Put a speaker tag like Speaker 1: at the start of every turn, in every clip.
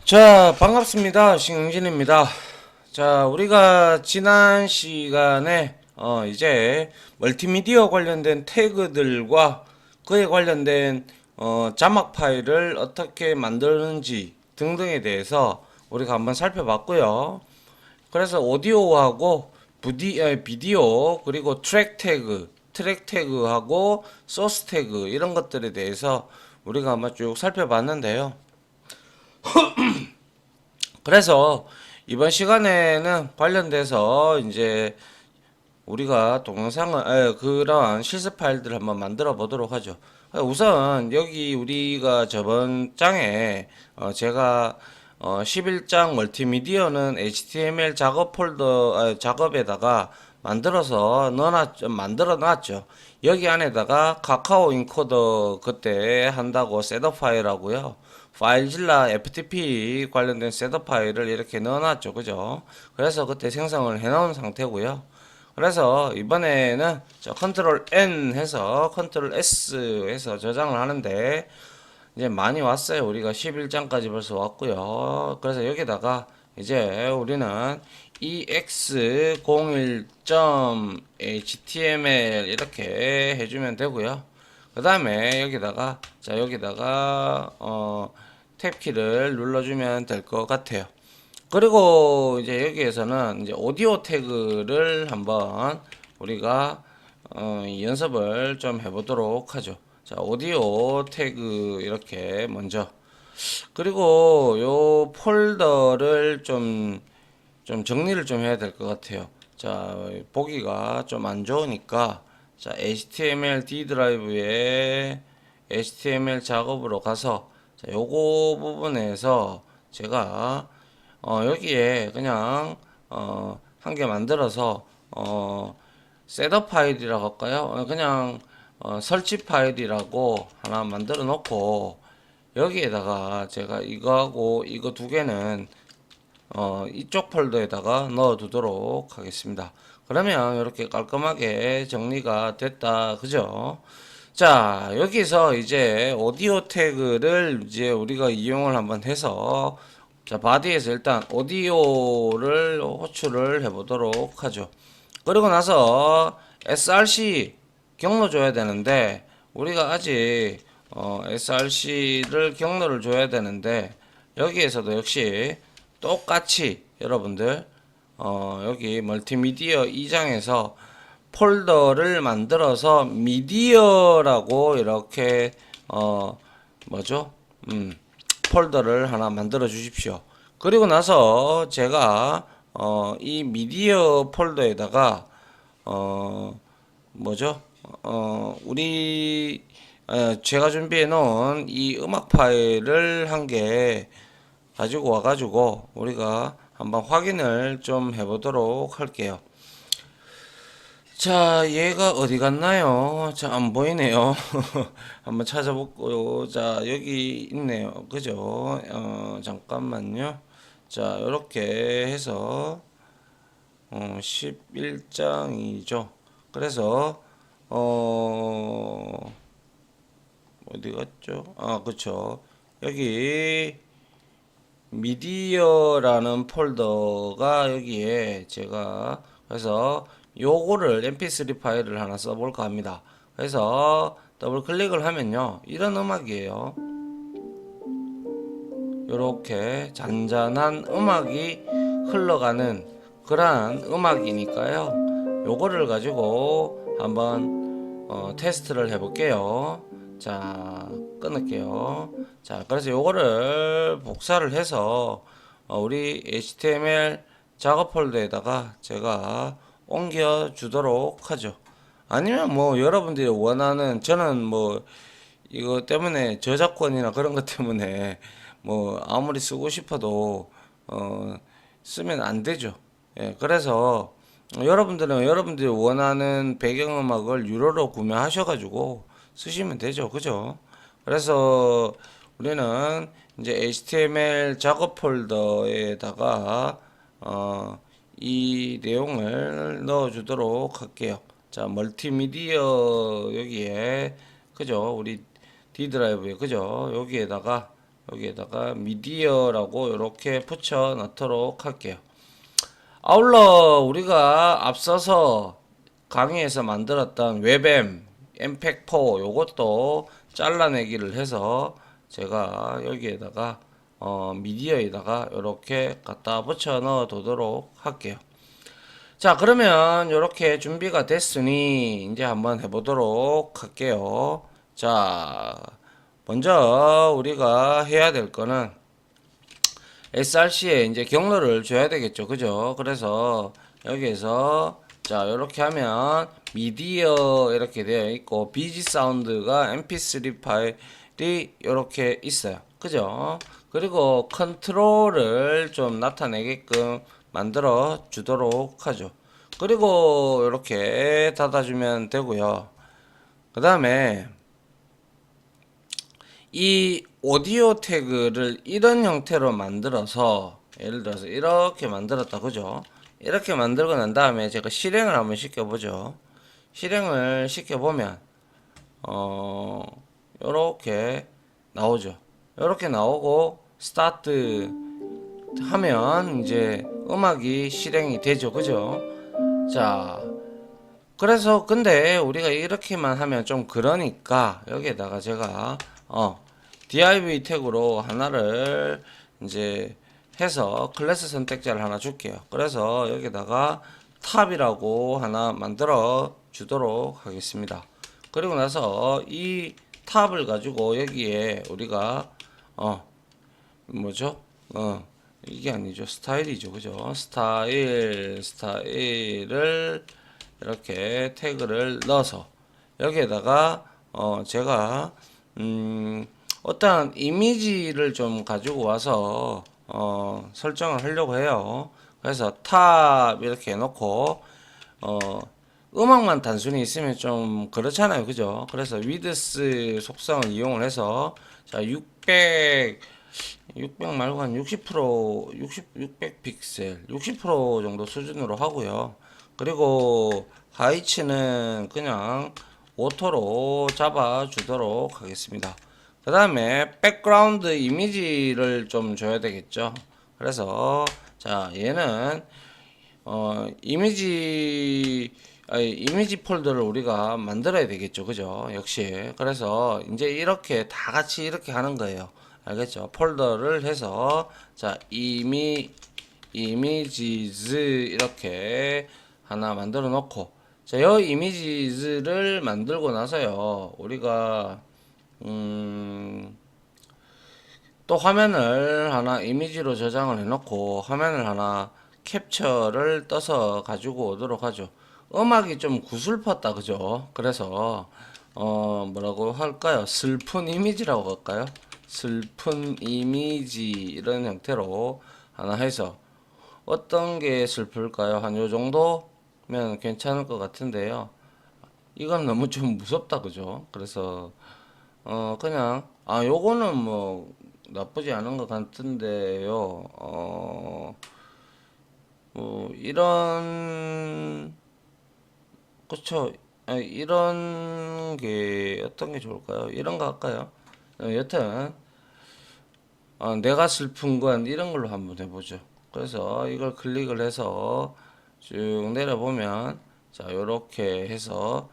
Speaker 1: 자, 반갑습니다. 신흥진입니다. 자, 우리가 지난 시간에 이제 멀티미디어 관련된 태그들과 그에 관련된 자막 파일을 어떻게 만드는지 등등에 대해서 우리가 한번 살펴봤고요. 그래서 오디오하고 비디오 그리고 트랙 태그하고 소스 태그 이런 것들에 대해서 우리가 한번 쭉 살펴봤는데요. 그래서 이번 시간에는 관련돼서 이제 우리가 동영상을 그런 실습 파일들을 한번 만들어 보도록 하죠. 우선 여기 우리가 저번 장에 제가 11장 멀티미디어는 HTML 작업 작업에다가 만들어 놨죠. 여기 안에다가 카카오 인코더 그때 한다고 셋업 파일하고요. 파일질라 FTP 관련된 셋업 파일을 이렇게 넣어놨죠. 그죠? 그래서 그때 생성을 해놓은 상태고요. 그래서 이번에는 컨트롤 N 해서 컨트롤 S 해서 저장을 하는데 이제 많이 왔어요. 우리가 11장까지 벌써 왔고요. 그래서 여기다가 이제 우리는 ex01.html 이렇게 해주면 되고요. 그 다음에 여기다가 탭키를 눌러주면 될 것 같아요. 그리고 이제 여기에서는 이제 오디오 태그를 한번 우리가 연습을 좀 해보도록 하죠. 자, 오디오 태그 이렇게 먼저. 그리고 요 폴더를 좀 정리를 좀 해야 될 것 같아요. 자, 보기가 좀 안 좋으니까 자, HTML D 드라이브에 HTML 작업으로 가서 자, 요거 부분에서 제가 여기에 그냥 한 개 만들어서 셋업 파일이라고 할까요? 그냥 설치 파일이라고 하나 만들어 놓고 여기에다가 제가 이거하고 이거 두 개는 이쪽 폴더에다가 넣어 두도록 하겠습니다. 그러면 이렇게 깔끔하게 정리가 됐다. 그죠? 자, 여기서 이제 오디오 태그를 이제 우리가 이용을 한번 해서 자, 바디에서 일단 오디오를 호출을 해 보도록 하죠. 그리고 나서 src 경로 줘야 되는데 우리가 아직 src를 경로를 줘야 되는데 여기에서도 역시 똑같이 여러분들 여기 멀티미디어 2장에서 폴더를 만들어서 미디어라고 이렇게 뭐죠? 폴더를 하나 만들어 주십시오. 그리고 나서 제가 이 미디어 폴더에다가 뭐죠? 우리 제가 준비해 놓은 이 음악 파일을 한 개 가지고 와 가지고 우리가 한번 확인을 좀 해보도록 할게요. 자, 얘가 어디 갔나요? 자, 안 보이네요. 한번 찾아볼까요? 자, 여기 있네요. 그죠? 잠깐만요. 자, 이렇게 해서 11장이죠. 그래서 어디 갔죠? 아, 그쵸. 여기 미디어라는 폴더가 여기에 제가 그래서 요거를 mp3 파일을 하나 써볼까 합니다. 그래서 더블 클릭을 하면요 이런 음악이에요. 요렇게 잔잔한 음악이 흘러가는 그러한 음악이니까요. 요거를 가지고 한번 테스트를 해볼게요. 자, 끊을게요. 자, 그래서 요거를 복사를 해서 우리 HTML 작업 폴더에다가 제가 옮겨 주도록 하죠. 아니면 뭐 여러분들이 원하는 저는 뭐 이거 때문에 저작권이나 그런 것 때문에 뭐 아무리 쓰고 싶어도 쓰면 안 되죠. 예, 그래서 여러분들은 여러분들이 원하는 배경음악을 유료로 구매하셔가지고 쓰시면 되죠. 그죠? 그래서 우리는 이제 HTML 작업 폴더에다가 이 내용을 넣어 주도록 할게요. 자, 멀티미디어 여기에 그죠? 우리 D 드라이브에 그죠? 여기에다가 여기에다가 미디어라고 이렇게 붙여 넣도록 할게요. 아울러 우리가 앞서서 강의에서 만들었던 웹엠 엠팩4 요것도 잘라내기를 해서 제가 여기에다가 미디어에다가 이렇게 갖다 붙여 넣어 두도록 할게요. 자, 그러면 이렇게 준비가 됐으니 이제 한번 해보도록 할게요. 자, 먼저 우리가 해야 될 거는 SRC에 이제 경로를 줘야 되겠죠. 그죠? 그래서 여기에서 자, 이렇게 하면 미디어 이렇게 되어 있고 BG 사운드가 mp3 파일이 이렇게 있어요. 그죠? 그리고 컨트롤을 좀 나타내게끔 만들어 주도록 하죠. 그리고 이렇게 닫아주면 되고요. 그 다음에 이 오디오 태그를 이런 형태로 만들어서 예를 들어서 이렇게 만들었다. 그죠? 이렇게 만들고 난 다음에 제가 실행을 한번 시켜보죠. 실행을 시켜보면 요렇게 나오죠. 요렇게 나오고 스타트 하면 이제 음악이 실행이 되죠. 그죠? 자, 그래서 근데 우리가 이렇게만 하면 좀 그러니까 여기에다가 제가 div 태그로 하나를 이제 해서 클래스 선택자를 하나 줄게요. 그래서 여기다가 탑이라고 하나 만들어 주도록 하겠습니다. 그리고 나서 이 탑을 가지고 여기에 우리가 뭐죠? 이게 아니죠. 스타일이죠. 그죠? 스타일을 이렇게 태그를 넣어서 여기에다가 제가 어떠한 이미지를 좀 가지고 와서 설정을 하려고 해요. 그래서 탑 이렇게 해놓고 음악만 단순히 있으면 좀 그렇잖아요. 그죠? 그래서 위드스 속성을 이용을 해서 자 600 말고 한 600 픽셀 60% 정도 수준으로 하고요. 그리고 하이츠는 그냥 오토로 잡아 주도록 하겠습니다. 그 다음에 백그라운드 이미지를 좀 줘야 되겠죠. 그래서 자 얘는 이미지 폴더를 우리가 만들어야 되겠죠. 그죠? 역시 그래서 이제 이렇게 다 같이 이렇게 하는 거예요. 알겠죠? 폴더를 해서 자 이미지즈 이렇게 하나 만들어 놓고 자, 이 이미지즈를 만들고 나서요. 우리가 또 화면을 하나 이미지로 저장을 해 놓고 화면을 하나 캡처를 떠서 가지고 오도록 하죠. 음악이 좀 구슬펐다. 그죠? 그래서 뭐라고 할까요? 슬픈 이미지라고 할까요? 슬픈 이미지 이런 형태로 하나 해서 어떤 게 슬플까요? 한 요 정도면 괜찮을 것 같은데요. 이건 너무 좀 무섭다. 그죠? 그래서 그냥 요거는 뭐 나쁘지 않은 것 같은데요. 뭐 이런 그쵸. 이런 게 어떤 게 좋을까요? 이런 거 할까요? 여튼 내가 슬픈 건 이런 걸로 한번 해보죠. 그래서 이걸 클릭을 해서 쭉 내려보면 자 요렇게 해서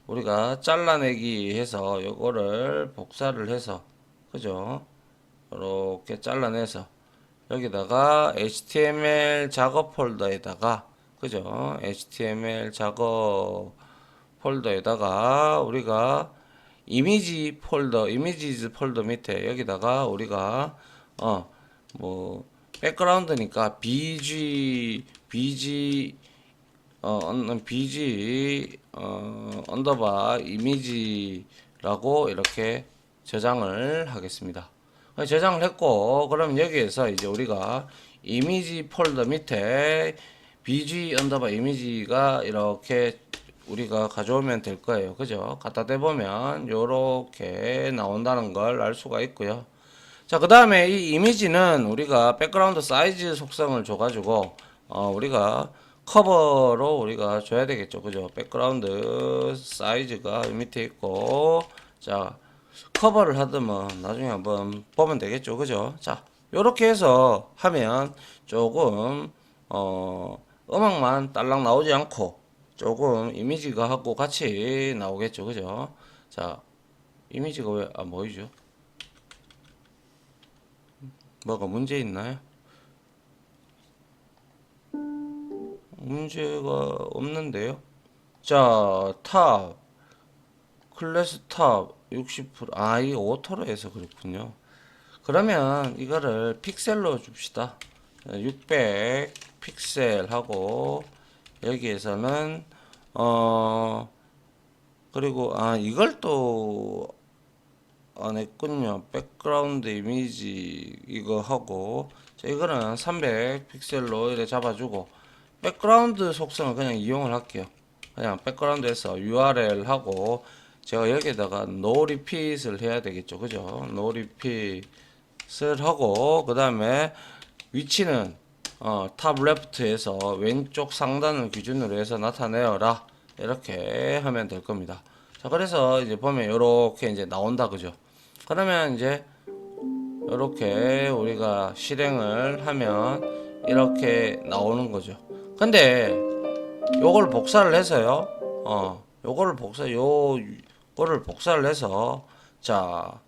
Speaker 1: 우리가 잘라내기 해서 요거를 복사를 해서 그죠? 이렇게 잘라내서 여기다가 HTML 작업 폴더에다가 그죠? HTML 작업 폴더에다가 우리가 이미지 폴더, 이미지즈 폴더 밑에 여기다가 우리가 뭐 백그라운드니까 언더바 이미지라고 이렇게 저장을 하겠습니다. 저장을 했고 그럼 여기에서 이제 우리가 이미지 폴더 밑에 bg 언더바 이미지가 이렇게 우리가 가져오면 될 거예요. 그죠? 갖다 대보면 요렇게 나온다는 걸 알 수가 있고요. 자, 그 다음에 이 이미지는 우리가 백그라운드 사이즈 속성을 줘가지고 우리가 커버로 우리가 줘야 되겠죠. 그죠? 백그라운드 사이즈가 밑에 있고 자 커버를 하든 뭐 나중에 한번 보면 되겠죠. 그죠? 자, 요렇게 해서 하면 조금 음악만 딸랑 나오지 않고 조금 이미지가 하고 같이 나오겠죠. 그죠? 자, 이미지가 왜 안 보이죠? 뭐가 문제 있나요? 문제가 없는데요. 자, 탑, 클래스 탑 60%. 아, 이게 오토로 해서 그렇군요. 그러면 이거를 픽셀로 줍시다. 600 픽셀 하고 여기에서는 그리고 이걸 또 안 했군요. 백그라운드 이미지 이거 하고 자, 이거는 300 픽셀로 이렇게 잡아주고 백그라운드 속성을 그냥 이용을 할게요. 그냥 백그라운드에서 URL 하고 제가 여기다가 no repeat을 해야 되겠죠. 그죠? no repeat을 하고 그 다음에 위치는 탑 레프트에서 왼쪽 상단을 기준으로 해서 나타내어라 이렇게 하면 될 겁니다. 자, 그래서 이제 보면 이렇게 이제 나온다. 그죠? 그러면 이제 이렇게 우리가 실행을 하면 이렇게 나오는 거죠. 근데 요걸 복사를 해서요. 요거를 복사를 해서 자,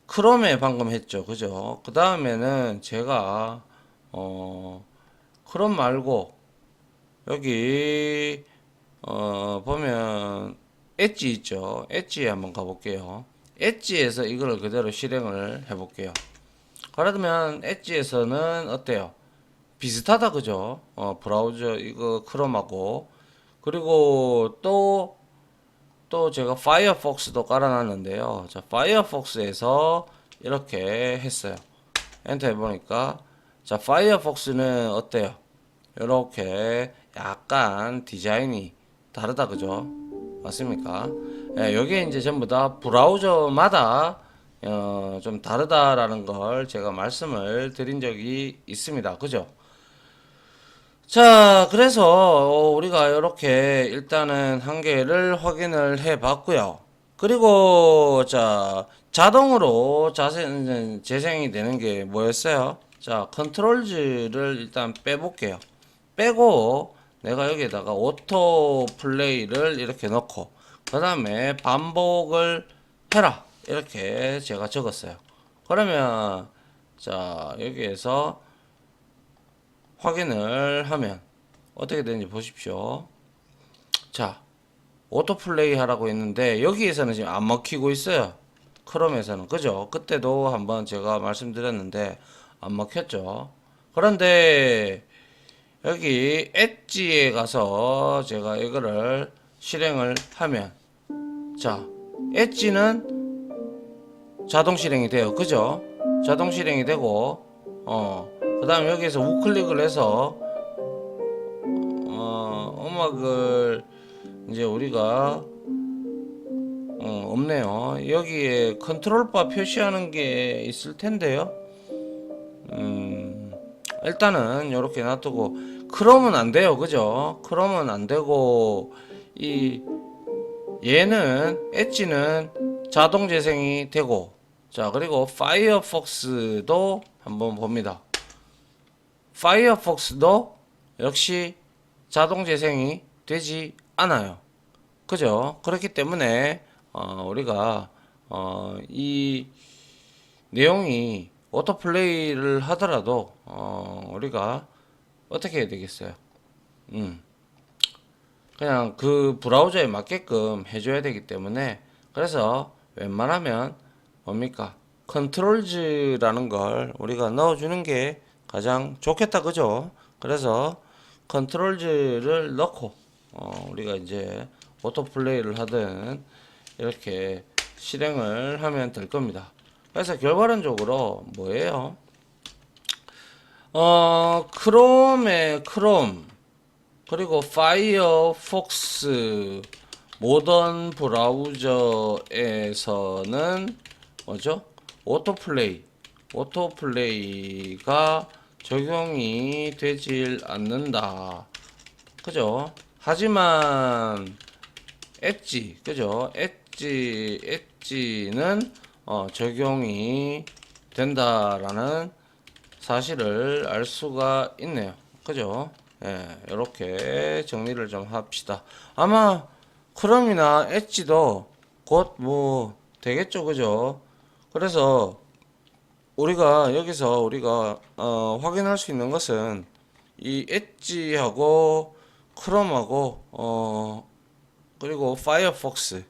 Speaker 1: 크롬에 방금 했죠. 그죠? 그 다음에는 제가 크롬 말고 여기 보면 엣지 있죠. 엣지에 한번 가볼게요. 엣지에서 이걸 그대로 실행을 해볼게요. 그러면 엣지에서는 어때요? 비슷하다. 그죠? 브라우저 이거 크롬하고 그리고 또 제가 파이어폭스도 깔아놨는데요. 자, 파이어폭스에서 이렇게 했어요. 엔터 해보니까 자, 파이어폭스는 어때요? 이렇게 약간 디자인이 다르다. 그죠? 맞습니까? 예, 여기에 이제 전부 다 브라우저마다 좀 다르다라는 걸 제가 말씀을 드린 적이 있습니다. 그죠? 자, 그래서 우리가 이렇게 일단은 한 개를 확인을 해 봤고요. 그리고 자, 자동으로 재생이 되는 게 뭐였어요? 자, 컨트롤즈를 일단 빼볼게요. 빼고 내가 여기에다가 오토 플레이를 이렇게 넣고 그 다음에 반복을 해라 이렇게 제가 적었어요. 그러면 자, 여기에서 확인을 하면 어떻게 되는지 보십시오. 자, 오토플레이 하라고 했는데 여기에서는 지금 안 먹히고 있어요. 크롬에서는. 그죠? 그때도 한번 제가 말씀드렸는데 안 먹혔죠. 그런데 여기 엣지에 가서 제가 이거를 실행을 하면 자, 엣지는 자동 실행이 돼요. 그죠? 자동 실행이 되고 그 다음 여기에서 우클릭을 해서 음악을 이제 우리가 없네요. 여기에 컨트롤 바 표시하는 게 있을 텐데요. 일단은 이렇게 놔두고 크롬은 안 돼요. 그죠? 크롬은 안 되고 이 얘는 엣지는 자동 재생이 되고 자, 그리고 파이어폭스도 한번 봅니다. 파이어폭스도 역시 자동 재생이 되지 않아요. 그죠? 그렇기 때문에 우리가 이 내용이 오토플레이를 하더라도 우리가 어떻게 해야 되겠어요? 그냥 그 브라우저에 맞게끔 해줘야 되기 때문에 그래서 웬만하면 뭡니까? 컨트롤즈라는 걸 우리가 넣어주는 게 가장 좋겠다. 그죠? 그래서 컨트롤즈를 넣고 우리가 이제 오토플레이를 하든 이렇게 실행을 하면 될 겁니다. 그래서 결과론적으로 뭐예요? 크롬의 크롬 그리고 파이어폭스 모던 브라우저에서는 뭐죠? 오토플레이가 적용이 되질 않는다. 그죠? 하지만 엣지, 그죠? 엣지는 적용이 된다라는 사실을 알 수가 있네요. 그죠? 예, 이렇게 정리를 좀 합시다. 아마 크롬이나 엣지도 곧 뭐 되겠죠. 그죠? 그래서 우리가 여기서 우리가 확인할 수 있는 것은 이 엣지하고 크롬하고 그리고 파이어폭스,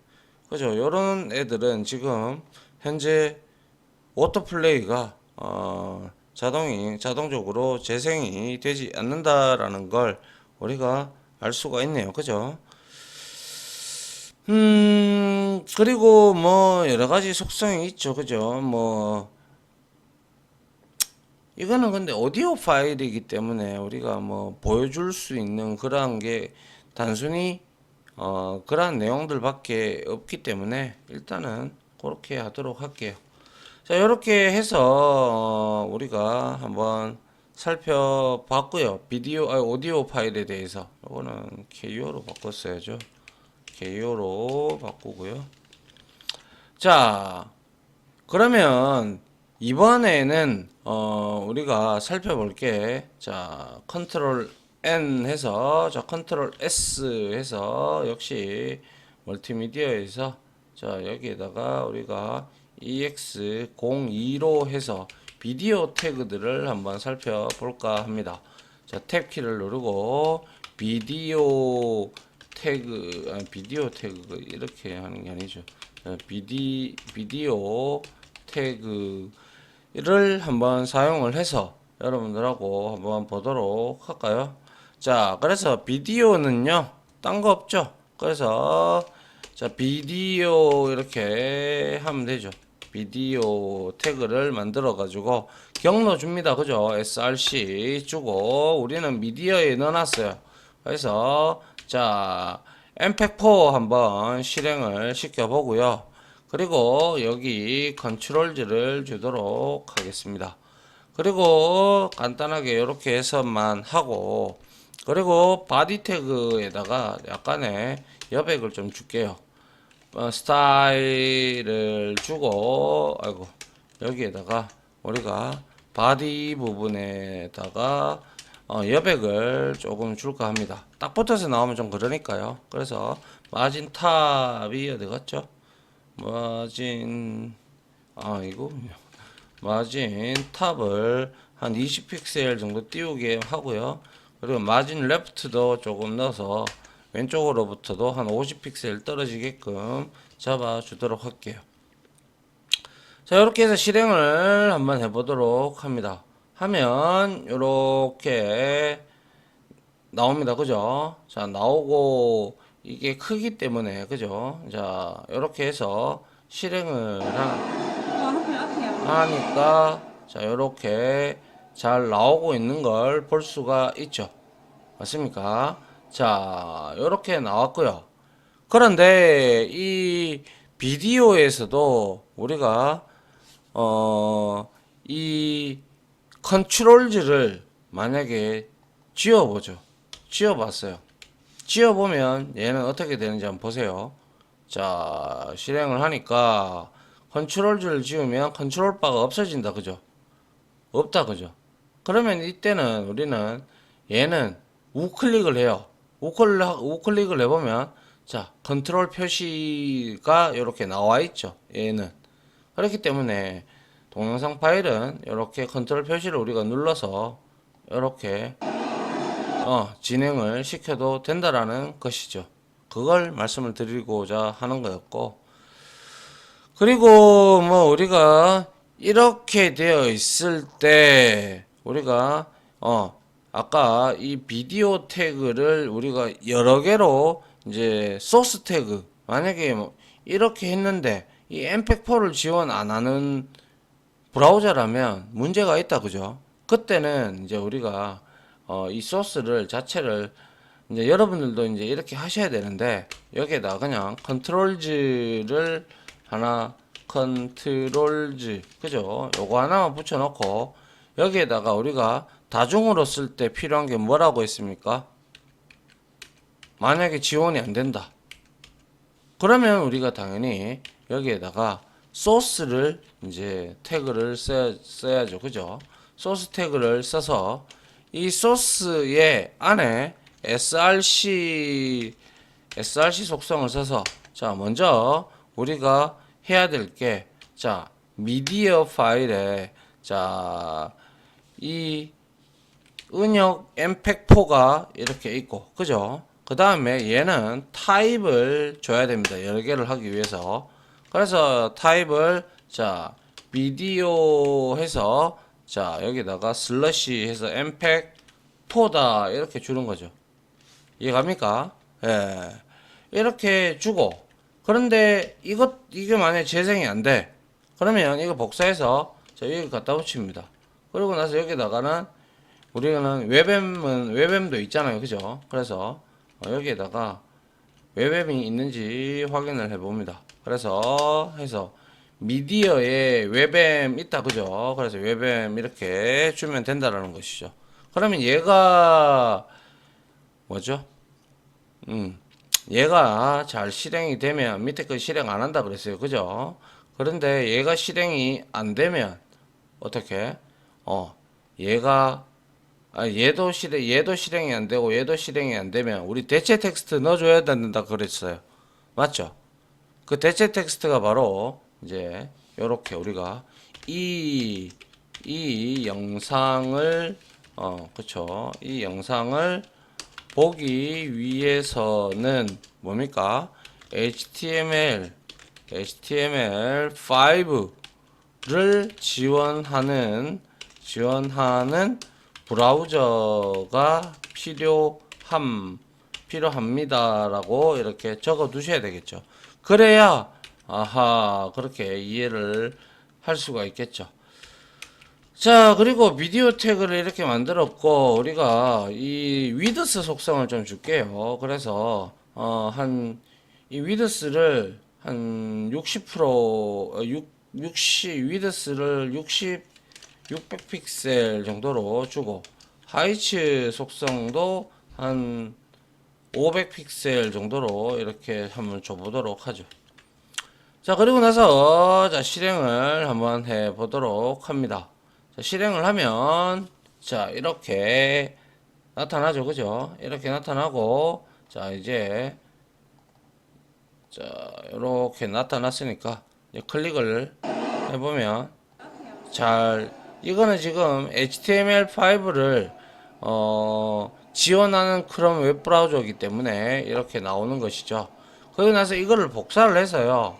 Speaker 1: 그죠? 요런 애들은 지금 현재 오토플레이가 자동적으로 재생이 되지 않는다라는 걸 우리가 알 수가 있네요. 그죠? 그리고 뭐 여러 가지 속성이 있죠. 그죠? 뭐 이거는 근데 오디오 파일이기 때문에 우리가 뭐 보여줄 수 있는 그러한 게 단순히 그러한 내용들밖에 없기 때문에 일단은 그렇게 하도록 할게요. 자, 이렇게 해서 우리가 한번 살펴봤고요. 오디오 파일에 대해서 이거는 KO로 바꿨어야죠. KO로 바꾸고요. 자, 그러면 이번에는 우리가 살펴볼 게, 자, 컨트롤 N 해서, 자, 컨트롤 S 해서 역시 멀티미디어에서, 자, 여기에다가 우리가 EX02로 해서 비디오 태그들을 한번 살펴볼까 합니다. 자, 탭 키를 누르고 비디오 비디오 태그 이렇게 하는 게 아니죠. 비디오 태그를 한번 사용을 해서 여러분들하고 한번 보도록 할까요? 자, 그래서 비디오는요, 딴 거 없죠. 그래서 자, 비디오 이렇게 하면 되죠. 비디오 태그를 만들어 가지고 경로 줍니다. 그죠? src 주고 우리는 미디어에 넣어놨어요. 그래서 자, mpeg4 한번 실행을 시켜 보고요. 그리고 여기 컨트롤즈를 주도록 하겠습니다. 그리고 간단하게 이렇게 해서만 하고, 그리고 바디 태그에다가 약간의 여백을 좀 줄게요. 스타일을 주고, 아이고, 여기에다가 우리가 바디 부분에다가 여백을 조금 줄까 합니다. 딱 붙어서 나오면 좀 그러니까요. 그래서 마진 탑이 어디 갔죠? 마진 이거 마진 탑을 한 20픽셀 정도 띄우게 하고요. 그리고 마진 레프트도 조금 넣어서 왼쪽으로부터도 한 50픽셀 떨어지게끔 잡아 주도록 할게요. 자, 이렇게 해서 실행을 한번 해보도록 합니다. 하면 이렇게 나옵니다. 그죠? 자, 나오고 이게 크기 때문에, 그죠? 자, 이렇게 해서 실행을 하니까, 자, 이렇게 잘 나오고 있는 걸 볼 수가 있죠. 맞습니까? 자, 이렇게 나왔고요. 그런데 이 비디오에서도 우리가 이 컨트롤즈를 만약에 지워보죠. 지워봤어요. 지워보면 얘는 어떻게 되는지 한번 보세요. 자, 실행을 하니까 컨트롤즈를 지우면 컨트롤 바가 없어진다. 그죠? 없다. 그죠? 그러면 이때는 우리는 얘는 우클릭을 해요. 우클릭을 해보면 자, 컨트롤 표시가 이렇게 나와 있죠. 얘는. 그렇기 때문에 동영상 파일은 이렇게 컨트롤 표시를 우리가 눌러서 이렇게 진행을 시켜도 된다라는 것이죠. 그걸 말씀을 드리고자 하는 거였고, 그리고 뭐 우리가 이렇게 되어 있을 때 우리가 아까 이 비디오 태그를 우리가 여러 개로 이제 소스 태그, 만약에 뭐 이렇게 했는데 이 mpeg4를 지원 안 하는 브라우저라면 문제가 있다. 그죠? 그때는 이제 우리가 이 소스를 자체를 이제 여러분들도 이제 이렇게 하셔야 되는데, 여기에다 그냥 컨트롤즈를 하나, 컨트롤즈, 그죠? 요거 하나만 붙여놓고 여기에다가 우리가 다중으로 쓸 때 필요한 게 뭐라고 했습니까? 만약에 지원이 안 된다. 그러면 우리가 당연히 여기에다가 소스를 이제 태그를 써야죠. 그죠? 소스 태그를 써서 이 소스의 안에 src 속성을 써서 자, 먼저 우리가 해야 될 게 자, 미디어 파일에 자, 이 은역 mpeg4가 이렇게 있고 그죠? 그 다음에 얘는 타입을 줘야 됩니다. 여러 개를 하기 위해서. 그래서 타입을 자 비디오 해서 자 여기다가 슬러시 해서 mpeg4다 이렇게 주는 거죠. 이해갑니까? 예. 이렇게 주고 그런데 이게 만약에 재생이 안 돼. 그러면 이거 복사해서 자 여기 갖다 붙입니다. 그리고 나서 여기다가는 우리는 웹엠도 있잖아요. 그죠? 그래서 여기에다가 웹엠이 있는지 확인을 해 봅니다. 그래서 해서 미디어에 웹엠 있다. 그죠? 그래서 웹엠 이렇게 주면 된다라는 것이죠. 그러면 얘가 뭐죠? 얘가 잘 실행이 되면 밑에 거 실행 안 한다 그랬어요. 그죠? 그런데 얘가 실행이 안 되면 어떻게? 얘가 얘도 실행이 안 되고 얘도 실행이 안 되면 우리 대체 텍스트 넣어줘야 된다 그랬어요. 맞죠? 그 대체 텍스트가 바로 이제 요렇게 우리가 이 영상을 그쵸? 이 영상을 보기 위해서는 뭡니까? HTML5를 지원하는 브라우저가 필요합니다라고 이렇게 적어 두셔야 되겠죠. 그래야 그렇게 이해를 할 수가 있겠죠. 자, 그리고 비디오 태그를 이렇게 만들었고 우리가 이 위드스 속성을 좀 줄게요. 그래서 이 위드스를 한 60% 위드스를 600픽셀 정도로 주고 하이츠 속성도 한 500픽셀 정도로 이렇게 한번 줘보도록 하죠. 자, 그리고 나서 자 실행을 한번 해 보도록 합니다. 자, 실행을 하면 자 이렇게 나타나죠. 그죠? 이렇게 나타나고 자 이제 자 이렇게 나타났으니까 이제 클릭을 해보면 잘 이거는 지금 HTML5를 지원하는 크롬 웹브라우저이기 때문에 이렇게 나오는 것이죠. 그리고 나서 이거를 복사를 해서요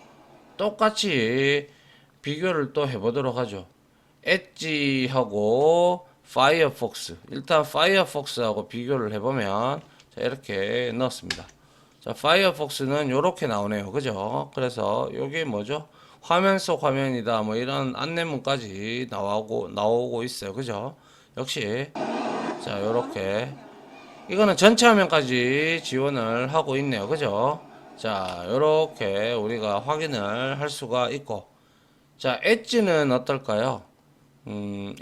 Speaker 1: 똑같이 비교를 또 해보도록 하죠. 엣지하고 파이어폭스, 일단 파이어폭스하고 비교를 해보면 자 이렇게 넣었습니다. 자 파이어폭스는 이렇게 나오네요. 그죠? 그래서 이게 뭐죠? 화면 속 화면이다 뭐 이런 안내문까지 나오고 있어요. 그죠? 역시 자 요렇게 이거는 전체 화면까지 지원을 하고 있네요. 그죠? 자 요렇게 우리가 확인을 할 수가 있고 자 엣지는 어떨까요?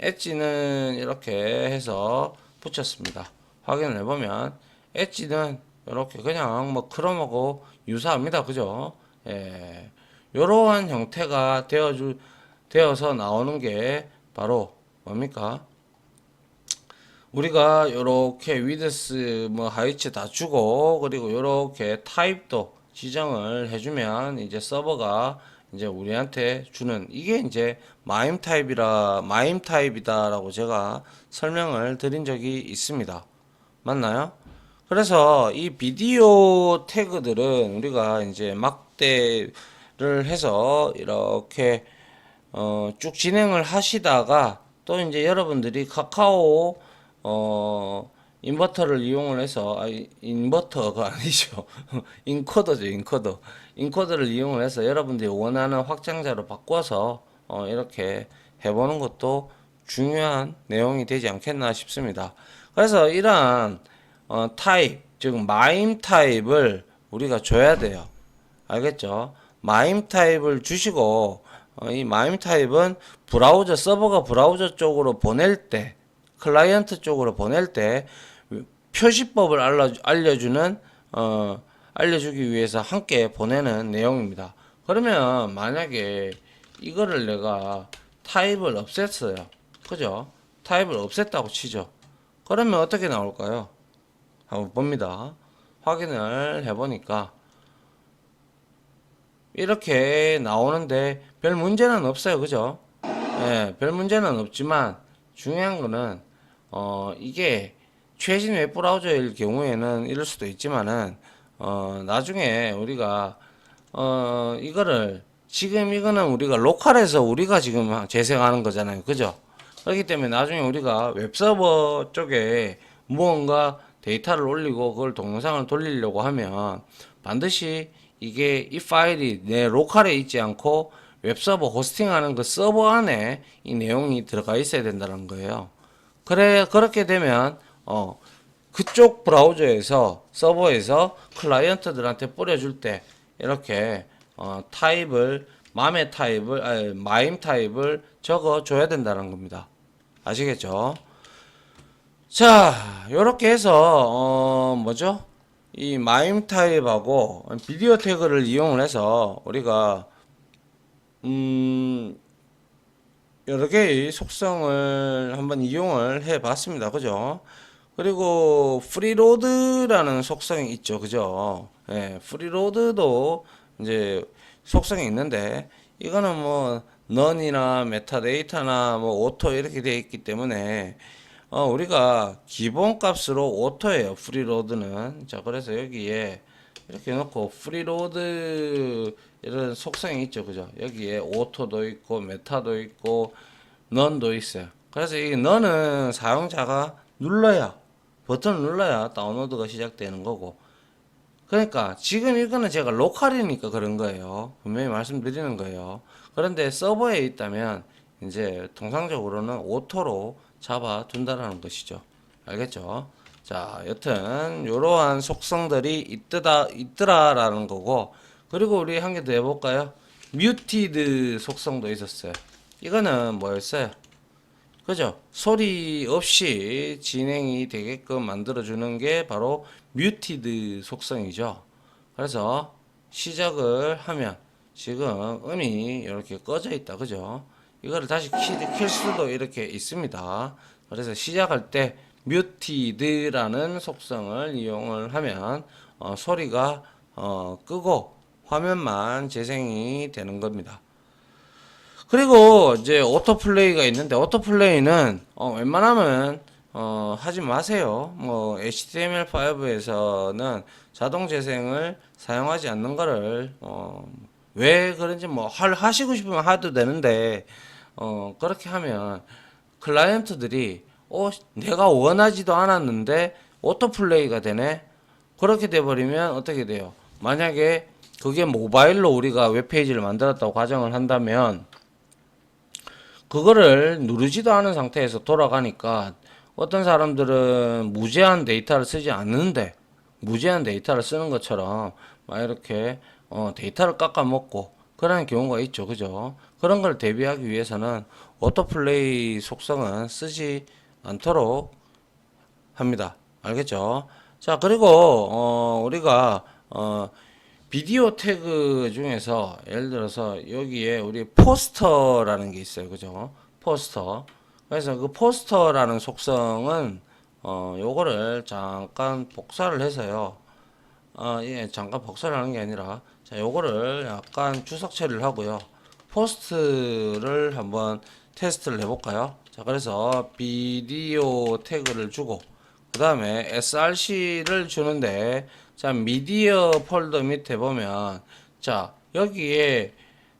Speaker 1: 엣지는 이렇게 해서 붙였습니다. 확인을 해보면 엣지는 이렇게 그냥 뭐 크롬하고 유사합니다. 그죠? 예. 이러한 형태가 되어서 나오는 게 바로 뭡니까? 우리가 요렇게 위드스 뭐 하이츠 다 주고 그리고 요렇게 타입도 지정을 해주면 이제 서버가 이제 우리한테 주는 이게 이제 마임 타입이다라고 제가 설명을 드린 적이 있습니다. 맞나요? 그래서 이 비디오 태그들은 우리가 이제 막대를 해서 이렇게 쭉 진행을 하시다가 또 이제 여러분들이 카카오 인버터를 이용을 해서 인버터가 아니죠. 인코더죠. 인코더를 이용을 해서 여러분들이 원하는 확장자로 바꿔서 이렇게 해보는 것도 중요한 내용이 되지 않겠나 싶습니다. 그래서 이러한 타입, 즉 마임 타입을 우리가 줘야 돼요. 알겠죠? 마임 타입을 주시고 이 마임 타입은 서버가 브라우저 쪽으로 보낼 때 클라이언트 쪽으로 보낼 때 표시법을 알려주는 알려주기 위해서 함께 보내는 내용입니다. 그러면 만약에 이거를 내가 타입을 없앴어요. 그죠? 타입을 없앴다고 치죠. 그러면 어떻게 나올까요? 한번 봅니다. 확인을 해보니까 이렇게 나오는데 별 문제는 없어요. 그죠? 예, 별 문제는 없지만 중요한 거는 이게 최신 웹브라우저일 경우에는 이럴 수도 있지만은 나중에 우리가 이거를 지금 이거는 우리가 로컬에서 우리가 지금 재생하는 거잖아요. 그죠? 그렇기 때문에 나중에 우리가 웹서버 쪽에 무언가 데이터를 올리고 그걸 동영상을 돌리려고 하면 반드시 이게 이 파일이 내 로컬에 있지 않고 웹서버 호스팅하는 그 서버 안에 이 내용이 들어가 있어야 된다는 거예요. 그래 그렇게 되면 그쪽 브라우저에서 서버에서 클라이언트들한테 뿌려줄 때 이렇게 타입을 맘의 타입을 아니, 마임 타입을 적어 줘야 된다는 겁니다. 아시겠죠? 자, 요렇게 해서 뭐죠? 이 마임 타입하고 비디오 태그를 이용을 해서 우리가 여러 개의 속성을 한번 이용을 해 봤습니다. 그죠? 그리고 프리로드라는 속성이 있죠. 그죠? 예, 프리로드도 이제 속성이 있는데 이거는 뭐 넌이나 메타데이터나 뭐 오토 이렇게 되어 있기 때문에 우리가 기본 값으로 오토예요. 프리로드는. 자, 그래서 여기에 이렇게 놓고 프리로드 이런 속성이 있죠. 그죠? 여기에 오토도 있고 메타도 있고 넌도 있어요. 그래서 이 넌은 사용자가 눌러야 버튼을 눌러야 다운로드가 시작되는 거고. 그러니까 지금 이거는 제가 로컬이니까 그런 거예요. 분명히 말씀드리는 거예요. 그런데 서버에 있다면 이제 통상적으로는 오토로 잡아 둔다라는 것이죠. 알겠죠? 자, 여튼 이러한 속성들이 있더라라는 거고. 그리고 우리 한 개 더 해볼까요? 뮤티드 속성도 있었어요. 이거는 뭐였어요? 그죠? 소리 없이 진행이 되게끔 만들어주는 게 바로 뮤티드 속성이죠. 그래서 시작을 하면 지금 음이 이렇게 꺼져 있다. 그죠? 이거를 다시 킬 수도 이렇게 있습니다. 그래서 시작할 때 뮤티드라는 속성을 이용을 하면 소리가 끄고 화면만 재생이 되는 겁니다. 그리고 이제 오토플레이가 있는데 오토플레이는 웬만하면 하지 마세요. 뭐 HTML5에서는 자동 재생을 사용하지 않는 거를 왜 그런지 뭐 하시고 싶으면 하도 되는데 그렇게 하면 클라이언트들이 내가 원하지도 않았는데 오토플레이가 되네. 그렇게 돼 버리면 어떻게 돼요? 만약에 그게 모바일로 우리가 웹페이지를 만들었다고 가정을 한다면 그거를 누르지도 않은 상태에서 돌아가니까 어떤 사람들은 무제한 데이터를 쓰지 않는데 무제한 데이터를 쓰는 것처럼 막 이렇게 데이터를 깎아먹고 그런 경우가 있죠. 그죠? 그런 걸 대비하기 위해서는 오토플레이 속성은 쓰지 않도록 합니다. 알겠죠? 자, 그리고 우리가 비디오 태그 중에서 예를 들어서 여기에 우리 포스터라는 게 있어요. 그죠? 포스터. 그래서 그 포스터라는 속성은 요거를 잠깐 복사를 해서요. 예, 잠깐 복사를 하는 게 아니라 자, 요거를 약간 주석 처리를 하고요. 포스트를 한번 테스트를 해볼까요? 자, 그래서 비디오 태그를 주고 그 다음에 src를 주는데 자 미디어 폴더 밑에 보면 자 여기에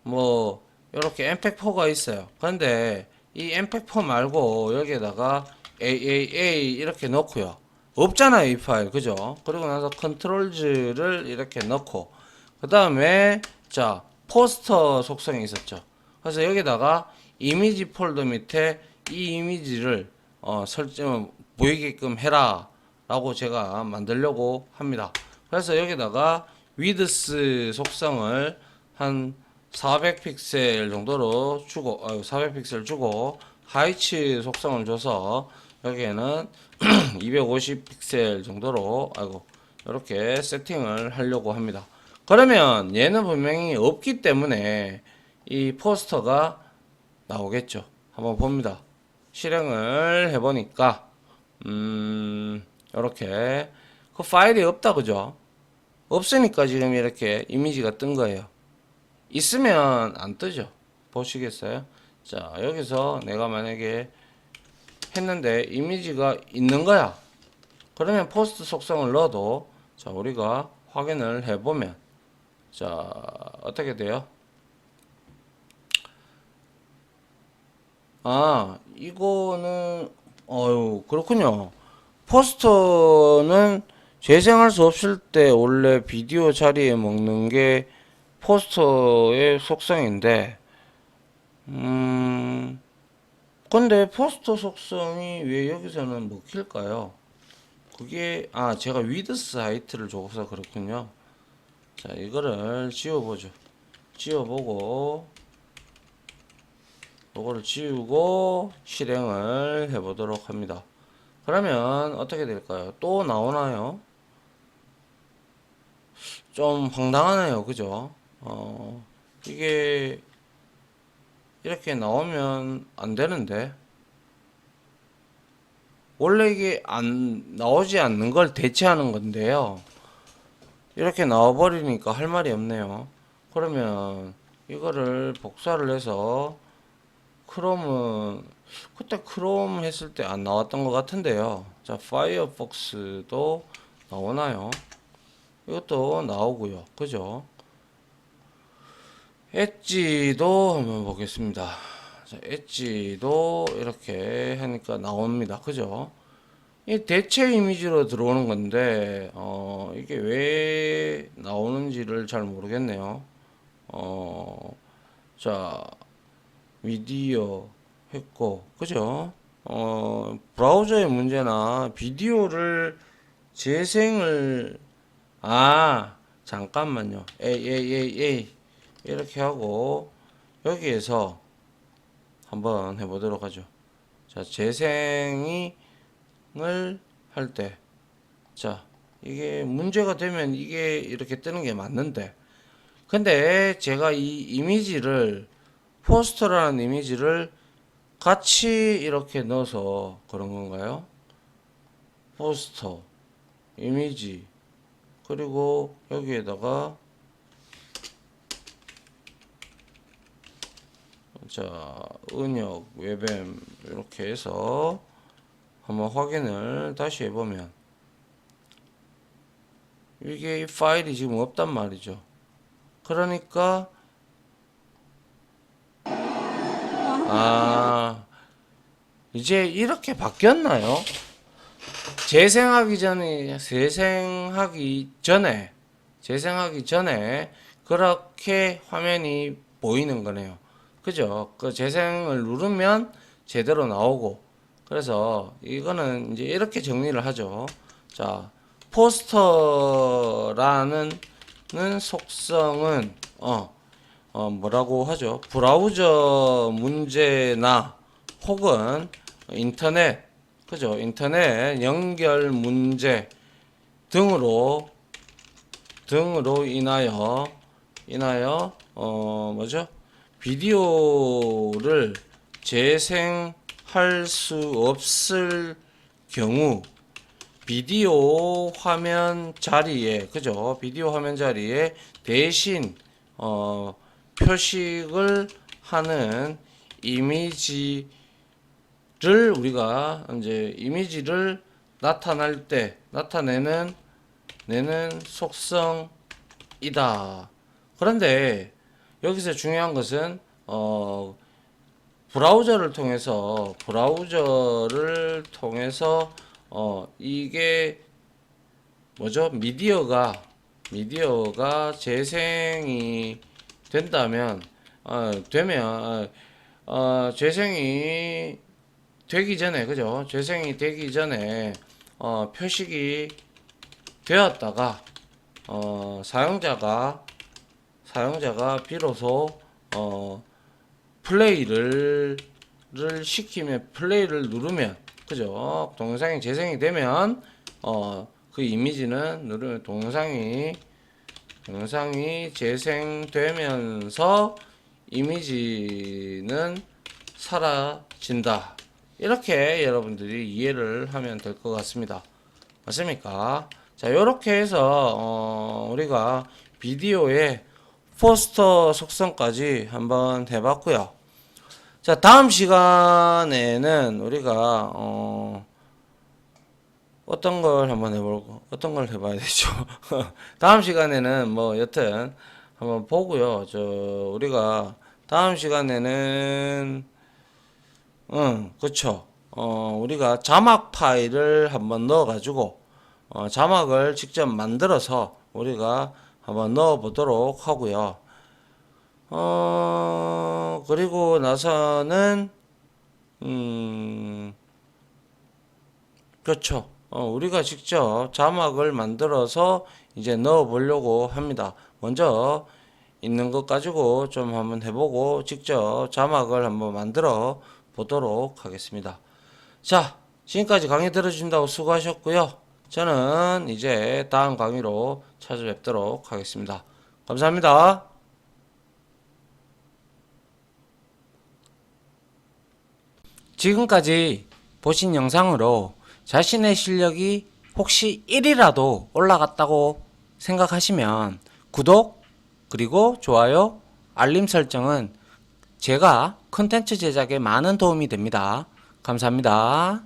Speaker 1: 뭐 이렇게 mpeg4가 있어요. 그런데 이 mpeg4 말고 여기에다가 aaa 이렇게 넣고요. 없잖아요 이 파일. 그죠? 그리고 나서 컨트롤즈를 이렇게 넣고 그 다음에 자 포스터 속성이 있었죠. 그래서 여기다가 이미지 폴더 밑에 이 이미지를 설정 보이게끔 해라 라고 제가 만들려고 합니다. 그래서 여기다가 위드스 속성을 한 400픽셀 정도로 주고 400픽셀 주고 하이츠 속성을 줘서 여기에는 250픽셀 정도로 이렇게 세팅을 하려고 합니다. 그러면 얘는 분명히 없기 때문에 이 포스터가 나오겠죠. 한번 봅니다. 실행을 해보니까 이렇게 그 파일이 없다 그죠? 없으니까 지금 이렇게 이미지가 뜬 거예요. 있으면 안 뜨죠. 보시겠어요? 자, 여기서 내가 만약에 했는데 이미지가 있는 거야. 그러면 포스트 속성을 넣어도 자, 우리가 확인을 해보면 자, 어떻게 돼요? 아, 이거는 그렇군요. 포스터는 재생할 수 없을 때 원래 비디오 자리에 먹는 게 포스터의 속성인데 근데 포스터 속성이 왜 여기서는 먹힐까요? 그게 제가 위드스 하이트를 줘서 그렇군요. 자, 이거를 지워보죠. 지워보고 이거를 지우고 실행을 해보도록 합니다. 그러면 어떻게 될까요? 또 나오나요? 좀 황당하네요. 그죠? 이게 이렇게 나오면 안 되는데 원래 이게 안 나오지 않는 걸 대체하는 건데요. 이렇게 나와버리니까 할 말이 없네요. 그러면 이거를 복사를 해서 크롬은 그때 크롬 했을 때 안 나왔던 것 같은데요. 자, 파이어폭스도 나오나요? 이것도 나오고요. 그죠? 엣지도 한번 보겠습니다. 자, 엣지도 이렇게 하니까 나옵니다. 그죠? 이 대체 이미지로 들어오는 건데, 이게 왜 나오는지를 잘 모르겠네요. 자, 미디어 했고, 그죠? 브라우저의 문제나 비디오를 재생을, 잠깐만요. 에이. 이렇게 하고, 여기에서 한번 해보도록 하죠. 자, 재생을 할 때, 자, 이게 문제가 되면 이게 이렇게 뜨는 게 맞는데, 근데 제가 이 이미지를, 포스터라는 이미지를 같이 이렇게 넣어서 그런 건가요? 포스터, 이미지, 그리고 여기에다가 자, 은혁, 웹엠 이렇게 해서 한번 확인을 다시 해보면 이게 이 파일이 지금 없단 말이죠. 그러니까 이제 이렇게 바뀌었나요? 재생하기 전에 그렇게 화면이 보이는 거네요. 그죠? 그 재생을 누르면 제대로 나오고, 그래서 이거는 이제 이렇게 정리를 하죠. 자, 포스터라는 속성은 뭐라고 하죠? 브라우저 문제나 혹은 인터넷, 그죠? 인터넷 연결 문제 등으로 인하여 뭐죠? 비디오를 재생할 수 없을 경우 비디오 화면 자리에, 그죠? 비디오 화면 자리에 대신 표식을 하는 이미지를 우리가 이제 이미지를 나타내는 속성이다. 그런데 여기서 중요한 것은 브라우저를 통해서 이게 뭐죠? 미디어가 재생이 된다면 재생이 되기 전에, 그죠? 재생이 되기 전에 표식이 되었다가 사용자가 비로소 플레이를 시키면, 플레이를 누르면, 그죠? 동영상이 재생이 되면 그 이미지는 누르면 동영상이 재생되면서 이미지는 사라진다. 이렇게 여러분들이 이해를 하면 될 것 같습니다. 맞습니까? 자, 요렇게 해서 우리가 비디오의 포스터 속성까지 한번 해봤고요. 자, 다음 시간에는 우리가 어떤 걸 한번 해볼고 어떤 걸 해봐야 되죠. 다음 시간에는 뭐 여튼 한번 보고요. 우리가 다음 시간에는 그쵸. 우리가 자막 파일을 한번 넣어 가지고 자막을 직접 만들어서 우리가 한번 넣어 보도록 하고요. 그리고 나서는 그렇죠. 우리가 직접 자막을 만들어서 이제 넣어 보려고 합니다. 먼저 있는 것 가지고 좀 한번 해보고 직접 자막을 한번 만들어 보도록 하겠습니다. 자, 지금까지 강의 들어주신다고 수고하셨고요. 저는 이제 다음 강의로 찾아뵙도록 하겠습니다. 감사합니다. 지금까지 보신 영상으로 자신의 실력이 혹시 1이라도 올라갔다고 생각하시면 구독, 그리고 좋아요, 알림 설정은 제가 컨텐츠 제작에 많은 도움이 됩니다. 감사합니다.